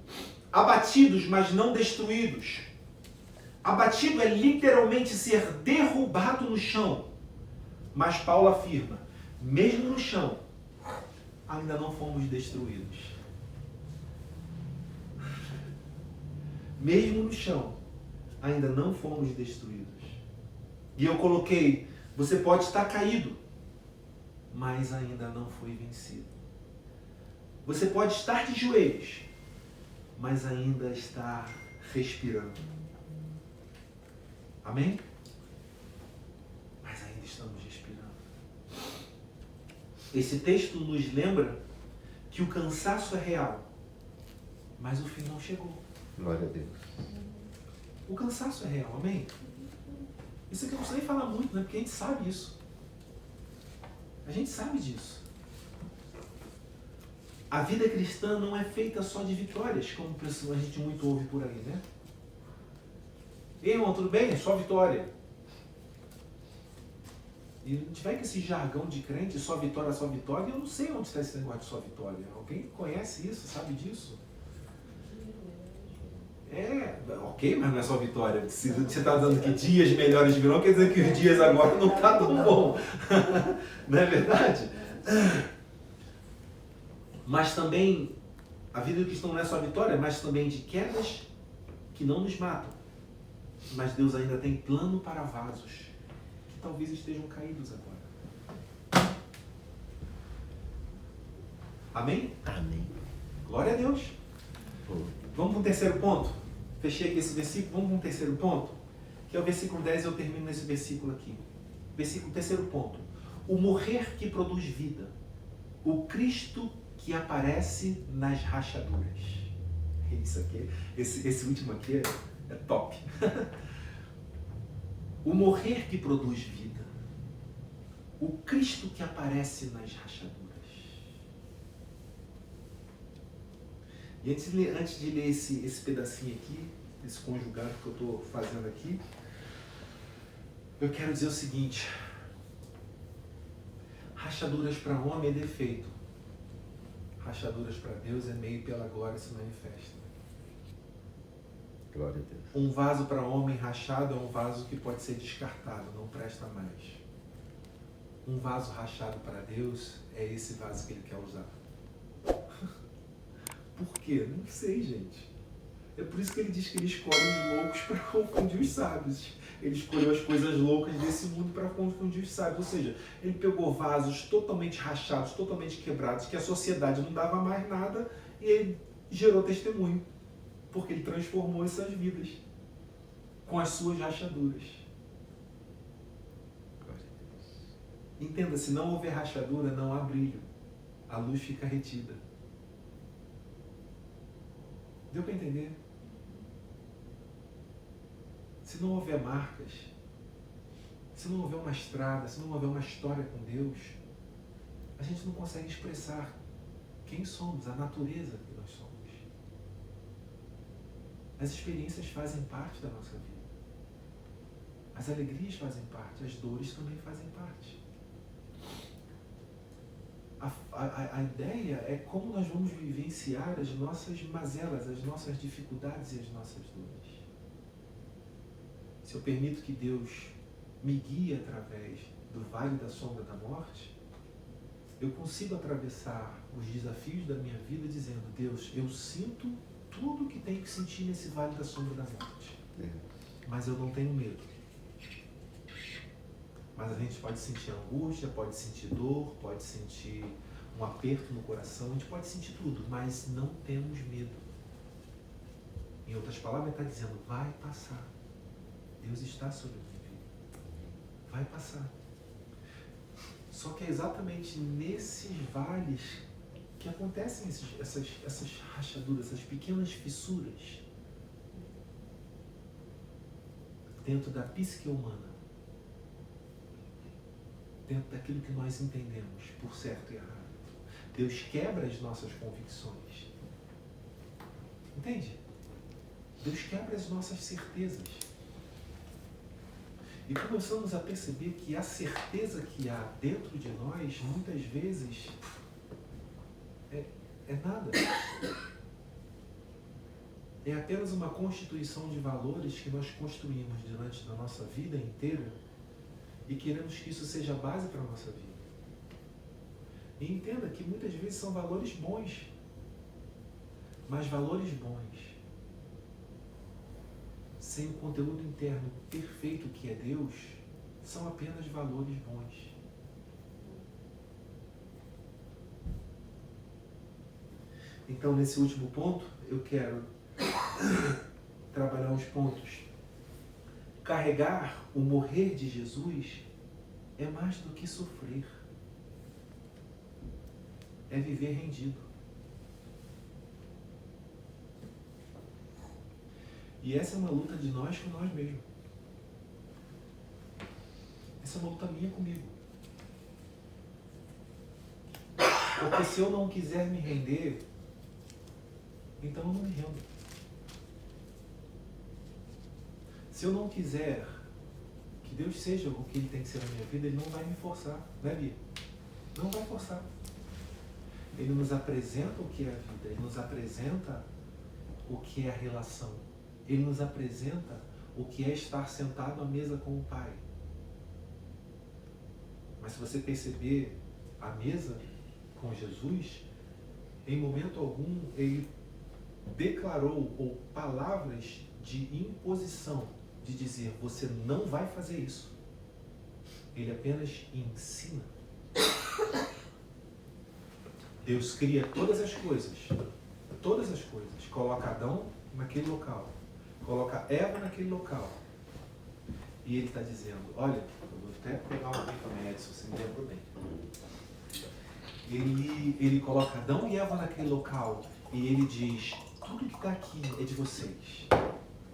[SPEAKER 1] Abatidos, mas não destruídos. Abatido é literalmente ser derrubado no chão. Mas Paulo afirma, mesmo no chão, ainda não fomos destruídos. Mesmo no chão, ainda não fomos destruídos. E eu coloquei, você pode estar caído, mas ainda não foi vencido. Você pode estar de joelhos, mas ainda está respirando. Amém? Mas ainda estamos respirando. Esse texto nos lembra que o cansaço é real, mas o fim não chegou.
[SPEAKER 2] Glória a Deus.
[SPEAKER 1] O cansaço é real, amém? Isso aqui eu não preciso nem falar muito, né? Porque a gente sabe isso. A gente sabe disso. A vida cristã não é feita só de vitórias, como a gente muito ouve por aí, né? Ei, irmão, tudo bem? É só vitória. E a gente vai com esse jargão de crente, só vitória, e eu não sei onde está esse negócio de só vitória. Alguém conhece isso, sabe disso? Ok, mas não é só vitória. Se você está dizendo que dias melhores virão, quer dizer que os dias agora não estão tão bom. Não é verdade? Mas também, a vida do cristão não é só vitória, mas também de quedas que não nos matam. Mas Deus ainda tem plano para vasos que talvez estejam caídos agora. Amém?
[SPEAKER 2] Amém.
[SPEAKER 1] Glória a Deus. Vamos para o terceiro ponto? Fechei aqui esse versículo, vamos para um terceiro ponto? Que que é o versículo 10, eu termino nesse versículo aqui. Versículo, terceiro ponto. O morrer que produz vida. O Cristo que aparece nas rachaduras. Isso aqui, esse último aqui é top. O morrer que produz vida. O Cristo que aparece nas rachaduras. E antes de ler esse pedacinho aqui, esse conjugado que eu estou fazendo aqui, eu quero dizer o seguinte: rachaduras para homem é defeito, rachaduras para Deus é meio pela glória se manifesta.
[SPEAKER 2] Glória a Deus.
[SPEAKER 1] Um vaso para homem rachado é um vaso que pode ser descartado, não presta mais. Um vaso rachado para Deus é esse vaso que Ele quer usar. Por quê? Não sei, gente. É por isso que Ele diz que Ele escolhe os loucos para confundir os sábios. Ele escolheu as coisas loucas desse mundo para confundir os sábios. Ou seja, Ele pegou vasos totalmente rachados, totalmente quebrados, que a sociedade não dava mais nada, e Ele gerou testemunho. Porque Ele transformou essas vidas com as suas rachaduras. Entenda, se não houver rachadura, não há brilho. A luz fica retida. Deu para entender? Se não houver marcas, se não houver uma estrada, se não houver uma história com Deus, a gente não consegue expressar quem somos, a natureza que nós somos. As experiências fazem parte da nossa vida. As alegrias fazem parte, as dores também fazem parte. A ideia é como nós vamos vivenciar as nossas mazelas, as nossas dificuldades e as nossas dores. Se eu permito que Deus me guie através do vale da sombra da morte, eu consigo atravessar os desafios da minha vida dizendo: Deus, eu sinto tudo que tenho que sentir nesse vale da sombra da morte. Mas eu não tenho medo. Mas a gente pode sentir angústia, pode sentir dor, pode sentir um aperto no coração, a gente pode sentir tudo, mas não temos medo. Em outras palavras, ele está dizendo: vai passar. Deus está sobre a minha vida. Vai passar. Só que é exatamente nesses vales que acontecem essas rachaduras, essas pequenas fissuras dentro da psique humana, dentro daquilo que nós entendemos por certo e errado. Deus quebra as nossas convicções. Entende? Deus quebra as nossas certezas. E começamos a perceber que a certeza que há dentro de nós, muitas vezes, é nada. É apenas uma constituição de valores que nós construímos durante a nossa vida inteira e queremos que isso seja a base para a nossa vida. E entenda que muitas vezes são valores bons, mas valores bons sem o conteúdo interno perfeito que é Deus, são apenas valores bons. Então, nesse último ponto, eu quero trabalhar os pontos. Carregar o morrer de Jesus é mais do que sofrer. É viver rendido. E essa é uma luta de nós com nós mesmos. Essa é uma luta minha comigo. Porque se eu não quiser me render, então eu não me rendo. Se eu não quiser que Deus seja o que Ele tem que ser na minha vida, Ele não vai me forçar, né, Bia? Não vai forçar. Ele nos apresenta o que é a vida, Ele nos apresenta o que é a relação. Ele nos apresenta o que é estar sentado à mesa com o Pai. Mas se você perceber a mesa com Jesus, em momento algum Ele declarou ou palavras de imposição, de dizer: você não vai fazer isso. Ele apenas ensina. Deus cria todas as coisas, coloca Adão naquele local, coloca Eva naquele local, E ele está dizendo, olha, eu vou até pegar um aqui também, Edson, você me lembrou bem. Ele coloca Adão e Eva naquele local e ele diz, tudo que está aqui é de vocês.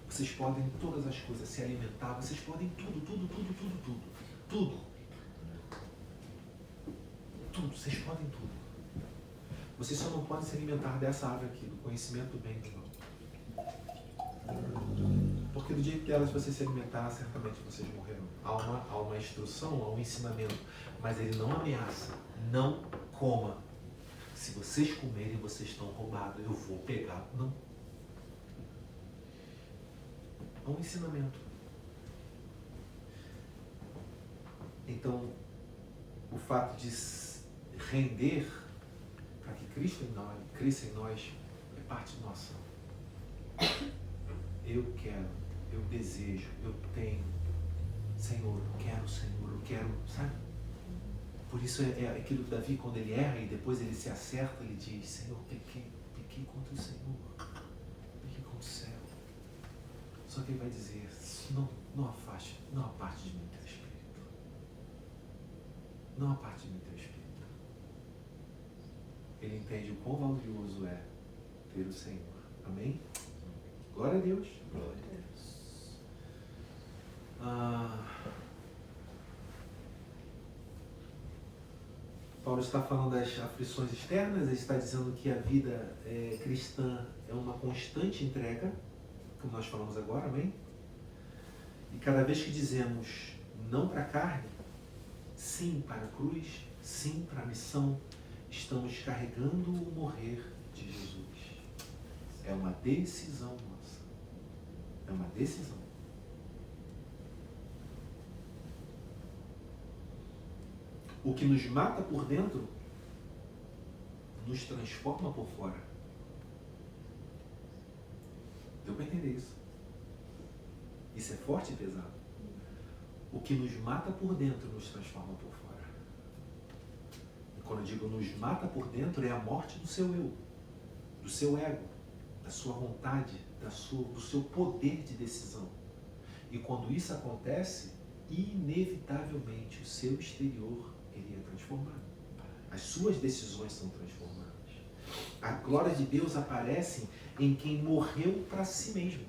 [SPEAKER 1] Vocês podem todas as coisas, se alimentar, vocês podem tudo. Tudo, vocês podem tudo. Vocês só não podem se alimentar dessa árvore aqui, do conhecimento do bem e do mal. Porque do dia que delas você se alimentar, certamente vocês morrerão. Há uma instrução, há um ensinamento, mas ele não ameaça. Não coma. Se vocês comerem, vocês estão roubados. Eu vou pegar. Não. Há um ensinamento. Então, o fato de render para que Cristo cresça em nós é parte nossa. Eu quero, eu desejo, eu tenho. Senhor, eu quero, sabe? Por isso é aquilo que Davi, quando ele erra e depois ele se acerta, ele diz, Senhor, pequei contra o Senhor, pequei contra o céu. Só que ele vai dizer, não aparte de mim teu Espírito. Não aparte de mim teu Espírito. Ele entende o quão valioso é ter o Senhor. Amém? Glória a Deus. Glória a Deus. Paulo está falando das aflições externas, ele está dizendo que a vida cristã é uma constante entrega, como nós falamos agora, amém? E cada vez que dizemos não para a carne, sim para a cruz, sim para a missão, estamos carregando o morrer de Jesus. É uma decisão nossa. É uma decisão. O que nos mata por dentro, nos transforma por fora. Deu para entender isso? Isso é forte e pesado. O que nos mata por dentro, nos transforma por fora. E quando eu digo nos mata por dentro, é a morte do seu eu, do seu ego, da sua vontade, do seu poder de decisão. E quando isso acontece, inevitavelmente o seu exterior ele é transformado. As suas decisões são transformadas. A glória de Deus aparece em quem morreu para si mesmo.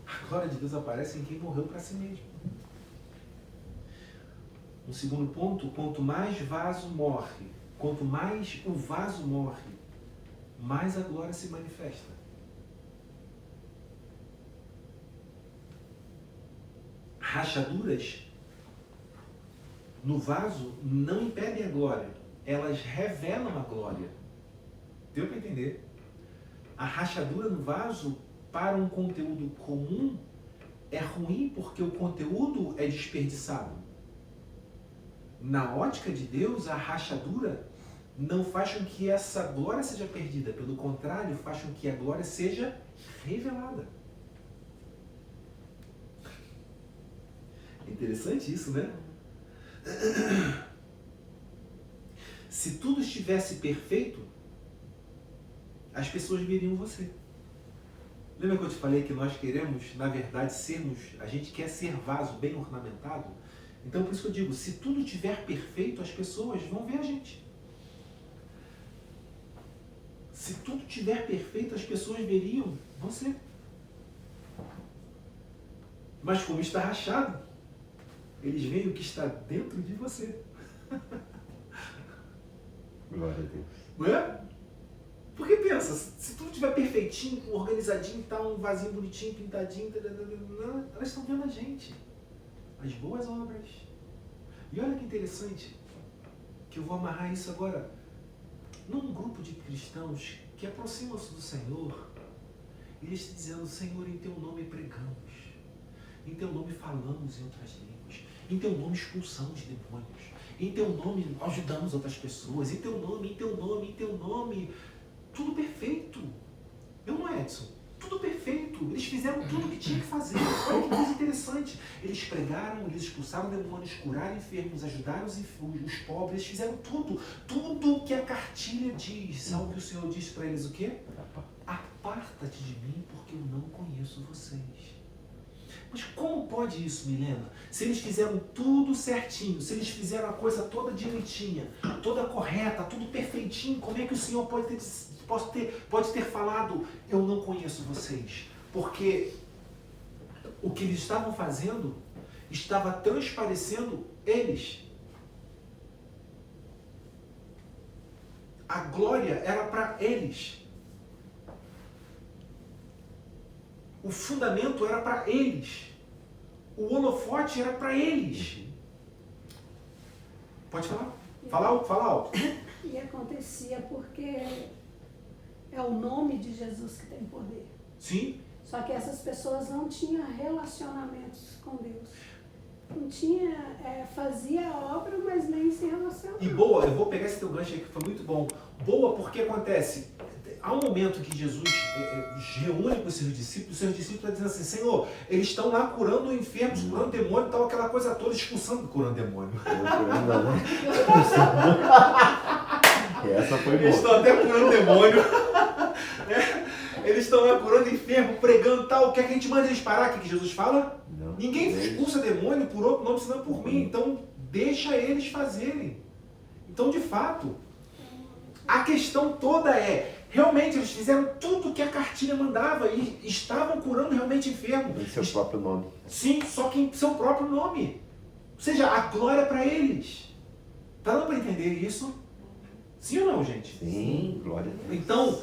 [SPEAKER 1] A glória de Deus aparece em quem morreu para si mesmo. Um segundo ponto, quanto mais vaso morre, quanto mais o vaso morre, mais a glória se manifesta. Rachaduras no vaso não impedem a glória, elas revelam a glória. Deu para entender? A rachadura no vaso para um conteúdo comum é ruim porque o conteúdo é desperdiçado. Na ótica de Deus, a rachadura não faz com que essa glória seja perdida, pelo contrário, faz com que a glória seja revelada. É interessante isso, né? Se tudo estivesse perfeito, as pessoas veriam você. Lembra que eu te falei que nós queremos, na verdade, a gente quer ser vaso bem ornamentado? Então, por isso que eu digo, se tudo estiver perfeito, as pessoas vão ver a gente. Se tudo estiver perfeito, as pessoas veriam você. Mas como está rachado, eles veem o que está dentro de você.
[SPEAKER 2] Glória a Deus.
[SPEAKER 1] Não é? Porque pensa, se tudo estiver perfeitinho, organizadinho, tá um vasinho bonitinho, pintadinho, elas estão vendo a gente. As boas obras. E olha que interessante, que eu vou amarrar isso agora num grupo de cristãos que aproximam-se do Senhor, e eles estão dizendo, Senhor, em teu nome pregamos, em teu nome falamos em outras línguas, em teu nome expulsamos demônios, em teu nome ajudamos outras pessoas, em teu nome, tudo perfeito. Eu não, Edson? Tudo perfeito. Eles fizeram tudo o que tinha que fazer. Olha que coisa interessante. Eles pregaram, eles expulsaram demônios, curaram enfermos, ajudaram os pobres, eles fizeram tudo. Tudo que a cartilha diz. Sabe o que o Senhor diz para eles? O quê? A aparta-te de mim porque eu não conheço vocês. Mas como pode isso, Milena? Se eles fizeram tudo certinho, se eles fizeram a coisa toda direitinha, toda correta, tudo perfeitinho, como é que o Senhor pode ter falado, eu não conheço vocês? Porque o que eles estavam fazendo estava transparecendo eles. A glória era para eles. O fundamento era para eles. O holofote era para eles. Pode falar? Fala alto.
[SPEAKER 3] E acontecia porque é o nome de Jesus que tem poder.
[SPEAKER 1] Sim.
[SPEAKER 3] Só que essas pessoas não tinham relacionamentos com Deus. Não tinha, fazia a obra, mas nem se relacionava.
[SPEAKER 1] E boa, eu vou pegar esse teu gancho aí que foi muito bom. Boa porque acontece, há um momento que Jesus reúne com os seus discípulos estão dizendo assim, Senhor, eles estão lá curando enfermos, curando demônio e tal, aquela coisa toda, curando demônio.
[SPEAKER 2] Essa foi boa.
[SPEAKER 1] Eles estão até curando demônio. Eles estão lá curando enfermo, pregando tal. O que é que a gente manda eles parar? O que Jesus fala?
[SPEAKER 2] Não,
[SPEAKER 1] ninguém expulsa demônio por outro nome, senão por mim. Então, deixa eles fazerem. Então, de fato, a questão toda realmente, eles fizeram tudo o que a cartilha mandava e estavam curando realmente enfermo.
[SPEAKER 2] Em seu próprio nome.
[SPEAKER 1] Sim, só que em seu próprio nome. Ou seja, a glória para eles. Tá dando para entender isso? Sim ou não, gente?
[SPEAKER 2] Sim, glória a Deus.
[SPEAKER 1] Então,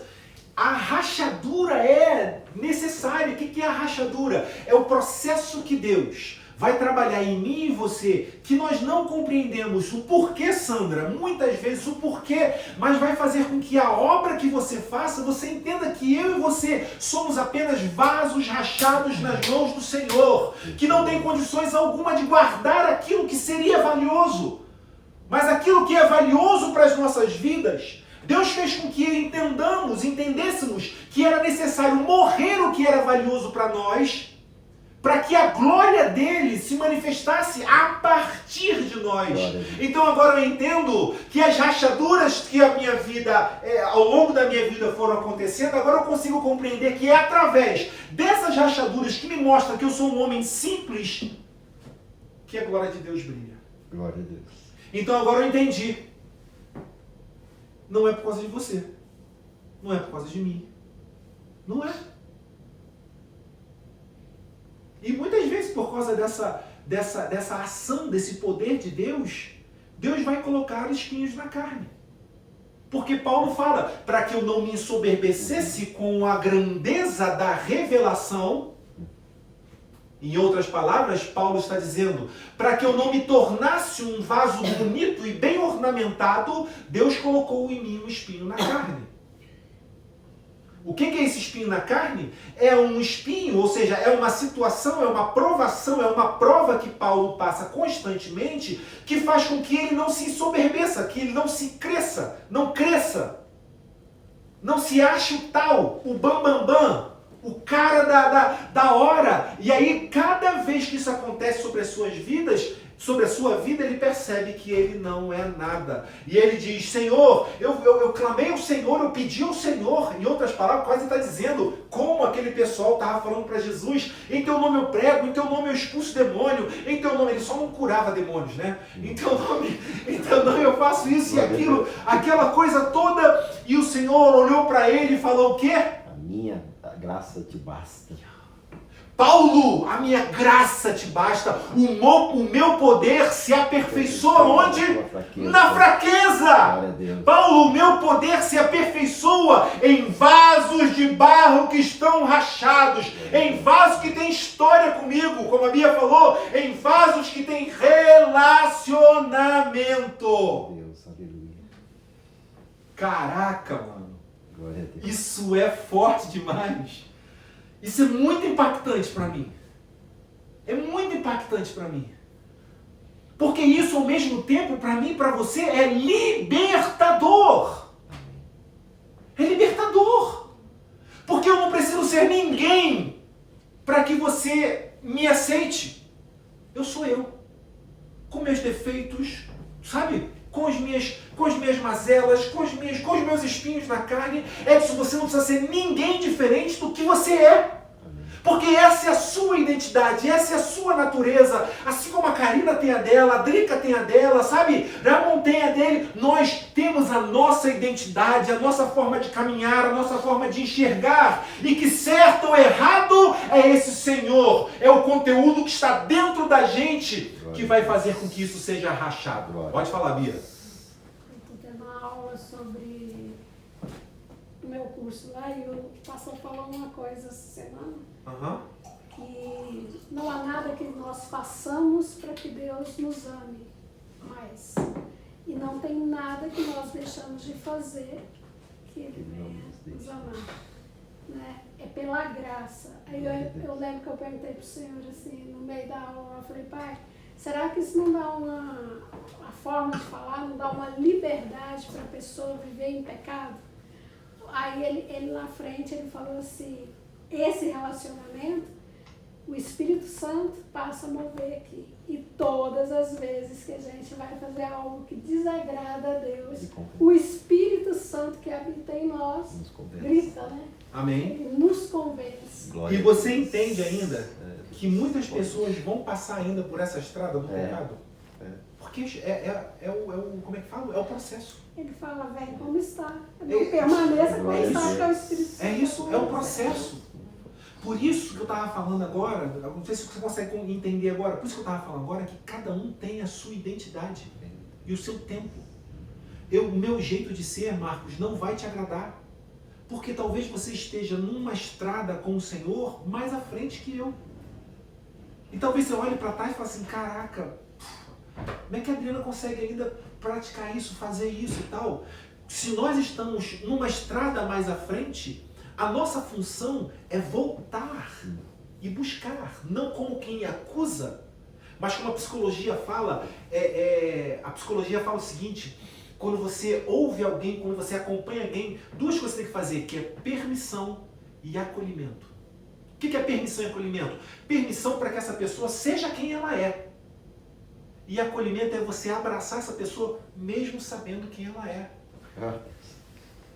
[SPEAKER 1] a rachadura é necessária. O que é a rachadura? É o processo que Deus vai trabalhar em mim e você, que nós não compreendemos o porquê, Sandra, muitas vezes o porquê, mas vai fazer com que a obra que você faça, você entenda que eu e você somos apenas vasos rachados nas mãos do Senhor, que não tem condições alguma de guardar aquilo que seria valioso. Mas aquilo que é valioso para as nossas vidas, Deus fez com que entendêssemos que era necessário morrer o que era valioso para nós, para que a glória dele se manifestasse a partir de nós. Então agora eu entendo que as rachaduras que a minha vida, ao longo da minha vida foram acontecendo, agora eu consigo compreender que é através dessas rachaduras que me mostram que eu sou um homem simples, que a glória de Deus brilha.
[SPEAKER 2] Glória a Deus.
[SPEAKER 1] Então agora eu entendi. Não é por causa de você. Não é por causa de mim. Não é. E muitas vezes por causa dessa ação, desse poder de Deus, Deus vai colocar espinhos na carne. Porque Paulo fala, para que eu não me ensoberbecesse com a grandeza da revelação. Em outras palavras, Paulo está dizendo, para que eu não me tornasse um vaso bonito e bem ornamentado, Deus colocou em mim um espinho na carne. O que é esse espinho na carne? É um espinho, ou seja, é uma situação, é uma provação, é uma prova que Paulo passa constantemente, que faz com que ele não se ensoberbeça, que ele não se cresça, não se ache o tal, o bambambam, o cara da hora. E aí, cada vez que isso acontece sobre as suas vidas, sobre a sua vida, ele percebe que ele não é nada. E ele diz, Senhor, eu clamei ao Senhor, eu pedi ao Senhor. Em outras palavras, quase está dizendo, como aquele pessoal estava falando para Jesus, em teu nome eu prego, em teu nome eu expulso demônio, em teu nome, ele só não curava demônios, né? Em teu nome eu faço isso e aquilo, aquela coisa toda. E o Senhor olhou para ele e falou o quê?
[SPEAKER 2] A minha graça te basta.
[SPEAKER 1] Paulo, a minha graça te basta, o meu poder se aperfeiçoa onde? Na fraqueza. Paulo, o meu poder se aperfeiçoa em vasos de barro que estão rachados, em vasos que têm história comigo, como a Bia falou, em vasos que têm relacionamento.
[SPEAKER 2] Deus, aleluia.
[SPEAKER 1] Caraca, mano.
[SPEAKER 2] Glória a Deus.
[SPEAKER 1] Isso é forte demais. Isso é muito impactante para mim. É muito impactante para mim. Porque isso, ao mesmo tempo, para mim e para você, é libertador. É libertador. Porque eu não preciso ser ninguém para que você me aceite. Eu sou eu. Com meus defeitos, sabe? com as minhas mazelas, com os meus espinhos na carne. Edson, você não precisa ser ninguém diferente do que você é. Porque essa é a sua identidade, essa é a sua natureza. Assim como a Karina tem a dela, a Drica tem a dela, sabe? Ramon tem a dele. Nós temos a nossa identidade, a nossa forma de caminhar, a nossa forma de enxergar. E que certo ou errado é esse Senhor. É o conteúdo que está dentro da gente que vai fazer com que isso seja rachado. Pode falar, Bia.
[SPEAKER 3] Eu estou tendo uma aula sobre o meu curso lá e o pastor falou uma coisa essa semana. Que não há nada que nós façamos para que Deus nos ame mais. E não tem nada que nós deixamos de fazer que Ele venha nos amar. Né? É pela graça. Aí eu lembro que eu perguntei para o Senhor assim, no meio da aula, eu falei, Pai, será que isso não dá uma forma de falar, não dá uma liberdade para a pessoa viver em pecado? Aí ele na frente, ele falou assim, esse relacionamento, o Espírito Santo passa a mover aqui. E todas as vezes que a gente vai fazer algo que desagrada a Deus, o Espírito Santo que habita em nós grita, né?
[SPEAKER 1] Amém.
[SPEAKER 3] Ele nos convence.
[SPEAKER 1] E você entende ainda que muitas pessoas vão passar ainda por essa estrada do pecado? Porque como é que fala? É o processo.
[SPEAKER 3] Ele fala, vem como está. Não permaneça como está, que é o Espírito Santo.
[SPEAKER 1] É isso, é o processo. Por isso que eu estava falando agora, não sei se você consegue entender agora, por isso que eu estava falando agora, que cada um tem a sua identidade e o seu tempo. O meu jeito de ser, Marcos, não vai te agradar. Porque talvez você esteja numa estrada com o Senhor mais à frente que eu. E talvez você olhe para trás e fale assim, caraca, como é que a Adriana consegue ainda praticar isso, fazer isso e tal? Se nós estamos numa estrada mais à frente, a nossa função é voltar e buscar, não como quem acusa, mas como a psicologia fala, a psicologia fala o seguinte, quando você ouve alguém, quando você acompanha alguém, duas coisas você tem que fazer, que é permissão e acolhimento. O que é permissão e acolhimento? Permissão para que essa pessoa seja quem ela é. E acolhimento é você abraçar essa pessoa mesmo sabendo quem ela é.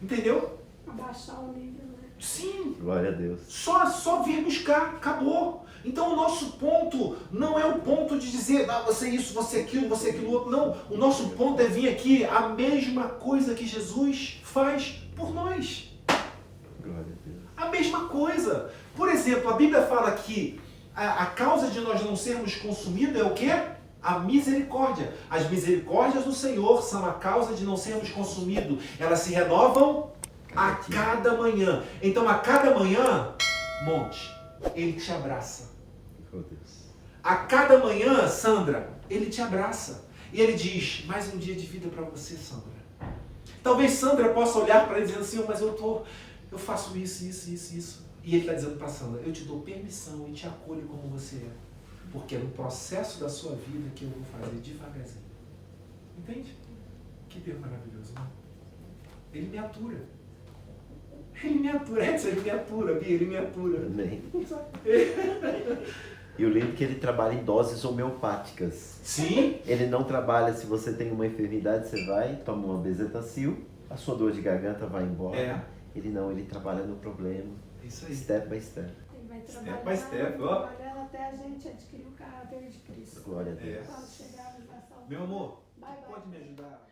[SPEAKER 1] Entendeu?
[SPEAKER 3] Abaixar o nível, né?
[SPEAKER 2] Sim. Glória a Deus.
[SPEAKER 1] Só vir buscar, acabou. Então o nosso ponto não é o ponto de dizer, você isso, você aquilo outro. Não, o nosso ponto é vir aqui a mesma coisa que Jesus faz por nós.
[SPEAKER 2] Glória a Deus.
[SPEAKER 1] A mesma coisa. Por exemplo, a Bíblia fala que a causa de nós não sermos consumidos é o quê? A misericórdia. As misericórdias do Senhor são a causa de não sermos consumidos. Elas se renovam a cada manhã. Então, a cada manhã, Monte, Ele te abraça. A cada manhã, Sandra, Ele te abraça. E Ele diz, mais um dia de vida para você, Sandra. Talvez Sandra possa olhar para Ele dizendo assim, mas eu faço isso. E Ele está dizendo para Sandra, eu te dou permissão e te acolho como você é. Porque é no processo da sua vida que eu vou fazer devagarzinho. Entende? Que Deus maravilhoso, não? Ele me atura. Ele me atura, ele me atura, Bia, ele me atura.
[SPEAKER 2] Amém. E o lindo é que ele trabalha em doses homeopáticas.
[SPEAKER 1] Sim.
[SPEAKER 2] Ele não trabalha, se você tem uma enfermidade, você vai, toma uma bezetacil, a sua dor de garganta vai embora. Ele não, ele trabalha no problema.
[SPEAKER 1] Isso aí.
[SPEAKER 2] Step by step.
[SPEAKER 3] Ele vai
[SPEAKER 1] Step by step, ó.
[SPEAKER 3] trabalhando até a gente adquirir o caráter de Cristo.
[SPEAKER 2] Glória a Deus.
[SPEAKER 3] Quando chegarmos nessa altura.
[SPEAKER 1] Meu amor,
[SPEAKER 3] Bye, bye.
[SPEAKER 1] pode me ajudar?